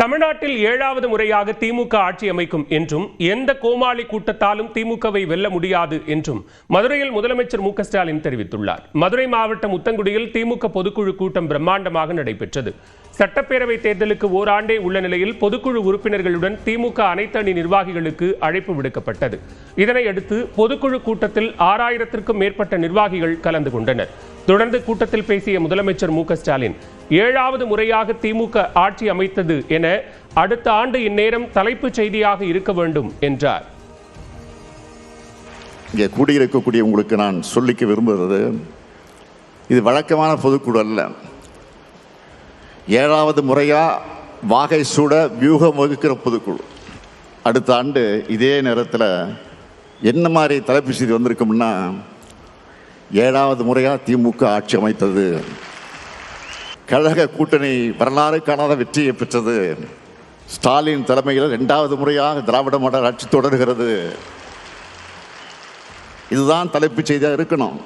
தமிழ்நாட்டில் 7வது முறையாக திமுக ஆட்சி அமைக்கும் என்றும் எந்த கோமாளி கூட்டத்தாலும் திமுகவை வெல்ல முடியாது என்றும் மதுரையில் முதலமைச்சர் மு க ஸ்டாலின் தெரிவித்துள்ளார். மதுரை மாவட்டம் உத்தங்குடியில் திமுக பொதுக்குழு கூட்டம் பிரம்மாண்டமாக நடைபெற்றது. சட்டப்பேரவை தேர்தலுக்கு ஓராண்டே உள்ள நிலையில் பொதுக்குழு உறுப்பினர்களுடன் திமுக அனைத்து அணி நிர்வாகிகளுக்கு அழைப்பு விடுக்கப்பட்டது. இதனையடுத்து பொதுக்குழு கூட்டத்தில் 6000க்கும் மேற்பட்ட நிர்வாகிகள் கலந்து கொண்டனர். தொடர்ந்து கூட்டத்தில் பேசிய முதலமைச்சர் மு க ஸ்டாலின் 7வது முறையாக திமுக ஆட்சி அமைத்தது என அடுத்த ஆண்டு இந்நேரம் தலைப்புச் செய்தியாக இருக்க வேண்டும் என்றார். இங்கே கூடியிருக்கக்கூடிய உங்களுக்கு நான் சொல்லிக்க விரும்புகிறது, இது வழக்கமான பொதுக்குழு அல்ல. 7வது முறையா வாகை சூட வியூகம் வகுக்கிற பொதுக்குழு. அடுத்த ஆண்டு இதே நேரத்தில் என்ன மாதிரி தலைப்பு செய்தி வந்திருக்கும்னா, 7வது முறையா திமுக ஆட்சி அமைத்தது, கழக கூட்டணி வரலாறு காணாத வெற்றியை பெற்றது, ஸ்டாலின் தலைமையில் 2வது முறையாக திராவிட மாடல் ஆட்சி தொடர்கிறது. இதுதான் தலைப்புச் செய்தியாக இருக்கணும்.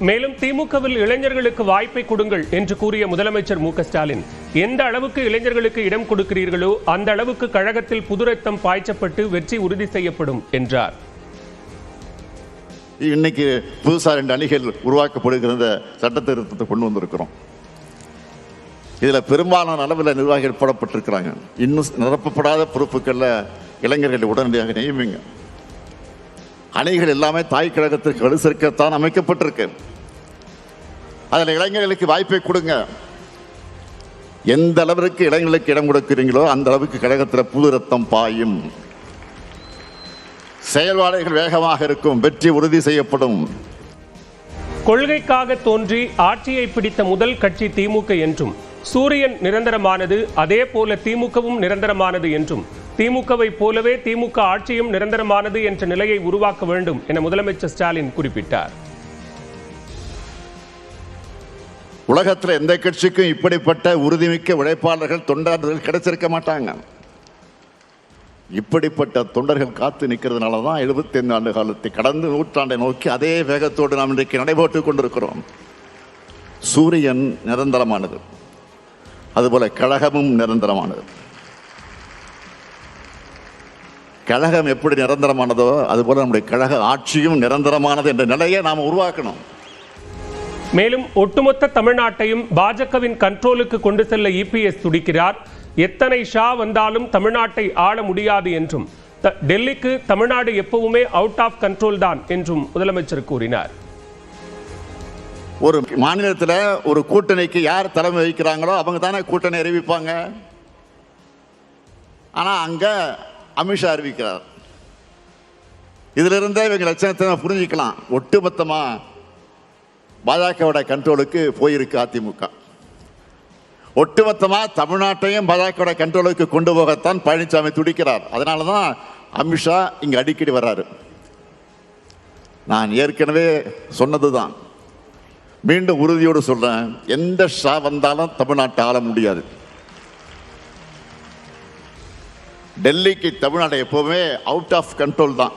மேலும் திமுகவில் இளைஞர்களுக்கு வாய்ப்பை கொடுங்கள் என்று கூறிய முதலமைச்சர் மு க ஸ்டாலின், எந்த அளவுக்கு இளைஞர்களுக்கு இடம் கொடுக்கிறீர்களோ அந்த அளவுக்கு கழகத்தில் புது ரத்தம் பாய்ச்சப்பட்டு வெற்றி உறுதி செய்யப்படும் என்றார். இன்னைக்கு புதுசாக 2 அணிகள் உருவாக்கப்படுகிற சட்ட திருத்தத்தை கொண்டு வந்திருக்கிறோம். இதில் பெரும்பாலான அளவில் நிர்வாகிகள் போடப்பட்டிருக்கிறாங்க. இன்னும் நிரப்பப்படாத பொறுப்புகளில் இளைஞர்களை உடனடியாக நியமிங்க. அணிகள் எல்லாமே தாய் கழகத்திற்கு வலு சேர்க்கத்தான் அமைக்கப்பட்டிருக்கு. அதில் இளைஞர்களுக்கு வாய்ப்பை கொடுங்க. எந்த அளவிற்கு இளைஞர்களுக்கு இடம் கொடுக்கிறீங்களோ அந்த அளவுக்கு கழகத்தில் புது ரத்தம் பாயும், செயல்பாடுகள் வேகமாக இருக்கும், வெற்றி உறுதி செய்யப்படும். கொள்கைக்காக தோன்றி ஆட்சியை பிடித்த முதல் கட்சி திமுக என்றும், சூரியன் நிரந்தரமானது அதே போல திமுகவும் நிரந்தரமானது என்றும், திமுகவை போலவே திமுக ஆட்சியும் நிரந்தரமானது என்ற நிலையை உருவாக்க வேண்டும் என முதலமைச்சர் ஸ்டாலின் குறிப்பிட்டார். உலகத்தில் எந்த கட்சிக்கும் இப்படிப்பட்ட உறுதிமிக்க உழைப்பாளர்கள் தொண்டர்கள் கிடைச்சிருக்க மாட்டாங்க. இப்படிப்பட்ட தொண்டர்கள் காத்து நிற்கிறதுனால தான் 75 ஆண்டு காலத்தை கடந்து நூற்றாண்டை நோக்கி அதே வேகத்தோடு நாம் இன்றைக்கு நடைபோட்டுக் கொண்டிருக்கிறோம். சூரியன் நிரந்தரமானது, அதுபோல கழகமும் நிரந்தரமானது. கழகம் எப்படி நிரந்தரமானதோ அதுபோல நம்முடைய கழக ஆட்சியும் நிரந்தரமானது என்ற நிலையை நாம் உருவாக்கணும். மேலும் ஒட்டுமொத்த தமிழ்நாட்டையும் பாஜகவின் கண்ட்ரோலுக்கு கொண்டு செல்ல இபிஎஸ் துடிக்கிறார். எத்தனை ஷா வந்தாலும் தமிழ்நாட்டை ஆள முடியாது என்றும், டெல்லிக்கு தமிழ்நாடு எப்பவுமே அவுட் ஆஃப் கண்ட்ரோல் தான் என்றும் முதலமைச்சர் கூறினார். ஒரு மாநிலத்தில் ஒரு கூட்டணிக்கு யார் தலைமை வகிக்கிறாங்களோ அவங்க தானே கூட்டணி அறிவிப்பாங்க. ஆனால் அங்கே அமித்ஷா அறிவிக்கிறார். இதிலிருந்தே இவங்க லட்சணத்தை புரிஞ்சிக்கலாம். ஒட்டுமொத்தமாக பாஜகவோட கண்ட்ரோலுக்கு போயிருக்கு அதிமுக. ஒட்டுமொத்தமாக தமிழ்நாட்டையும் பாஜகவோட கண்ட்ரோலுக்கு கொண்டு போகத்தான் பழனிசாமி துடிக்கிறார். அதனால தான் அமித்ஷா இங்கே அடிக்கடி வர்றாரு. நான் ஏற்கனவே சொன்னது தான், மீண்டும் உறுதியோடு சொல்றேன், எந்த ஷா வந்தாலும் தமிழ்நாட்டை ஆள முடியாது. டெல்லிக்கு தமிழ்நாடு எப்பவுமே அவுட் ஆஃப் கண்ட்ரோல் தான்.